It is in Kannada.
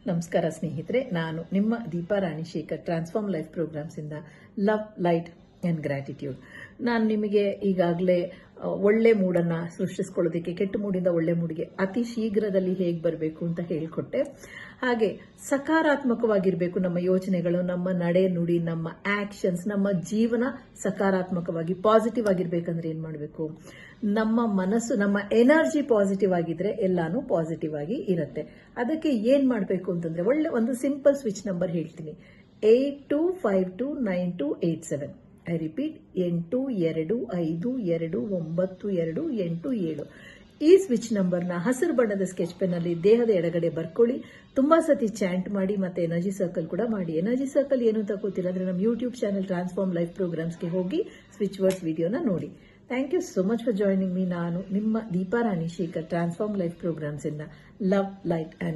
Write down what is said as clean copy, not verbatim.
ನಮಸ್ಕಾರ ಸ್ನೇಹಿತರೆ, ನಾನು ನಿಮ್ಮ Deepa Ranishekhar transform life programmes ಇಂದ ಲವ್, ಲೈಟ್ ಅಂಡ್ ಗ್ರಾಟಿಟ್ಯೂಡ್. ನಾನು ನಿಮಗೆ ಈಗಾಗಲೇ ಒಳ್ಳೆ ಮೂಡನ್ನು ಸೃಷ್ಟಿಸ್ಕೊಳ್ಳೋದಕ್ಕೆ, ಕೆಟ್ಟ ಮೂಡಿಂದ ಒಳ್ಳೆ ಮೂಡಿಗೆ ಅತಿ ಶೀಘ್ರದಲ್ಲಿ ಹೇಗೆ ಬರಬೇಕು ಅಂತ ಹೇಳಿಕೊಟ್ಟೆ. ಹಾಗೆ ಸಕಾರಾತ್ಮಕವಾಗಿರಬೇಕು ನಮ್ಮ ಯೋಚನೆಗಳು, ನಮ್ಮ ನಡೆ ನುಡಿ, ನಮ್ಮ ಆಕ್ಷನ್ಸ್, ನಮ್ಮ ಜೀವನ ಸಕಾರಾತ್ಮಕವಾಗಿ ಪಾಸಿಟಿವ್ ಆಗಿರ್ಬೇಕಂದ್ರೆ ಏನ್ ಮಾಡಬೇಕು? ನಮ್ಮ ಮನಸ್ಸು, ನಮ್ಮ ಎನರ್ಜಿ ಪಾಸಿಟಿವ್ ಆಗಿದ್ರೆ ಎಲ್ಲಾನು ಪಾಸಿಟಿವ್ ಆಗಿ ಇರುತ್ತೆ. ಅದಕ್ಕೆ ಏನ್ ಮಾಡಬೇಕು ಅಂತಂದ್ರೆ, ಒಳ್ಳೆ ಒಂದು ಸಿಂಪಲ್ ಸ್ವಿಚ್ ನಂಬರ್ ಹೇಳ್ತೀನಿ, 82529287. I repeat, 8225292887. ಈ ಸ್ವಿಚ್ ನಂಬರ್ನ ಹಸಿರು ಬಣ್ಣದ ಸ್ಕೆಚ್ ಪೆನ್ ಅಲ್ಲಿ ದೇಹದ ಎಡಗಡೆ ಬರ್ಕೊಳ್ಳಿ. ತುಂಬಾ ಸತಿ ಚಾಂಟ್ ಮಾಡಿ, ಮತ್ತೆ ಎನರ್ಜಿ ಸರ್ಕಲ್ ಕೂಡ ಮಾಡಿ. ಎನರ್ಜಿ ಸರ್ಕಲ್ ಏನು ಅಂತ ಗೊತ್ತಿಲ್ಲ ಅಂದ್ರೆ ನಮ್ಮ ಯೂಟ್ಯೂಬ್ ಚಾನೆಲ್ ಟ್ರಾನ್ಸ್ಫಾರ್ಮ್ ಲೈಫ್ ಪ್ರೋಗ್ರಾಮ್ಸ್ಗೆ ಹೋಗಿ ಸ್ವಿಚ್ ವರ್ಡ್ಸ್ ವಿಡಿಯೋನ ನೋಡಿ. Thank you so much for joining me. ನಾನು ನಿಮ್ಮ Deepa Ranishekhar transform life programmes ಇಂದ ಲವ್, ಲೈಟ್ ಅಂಡ್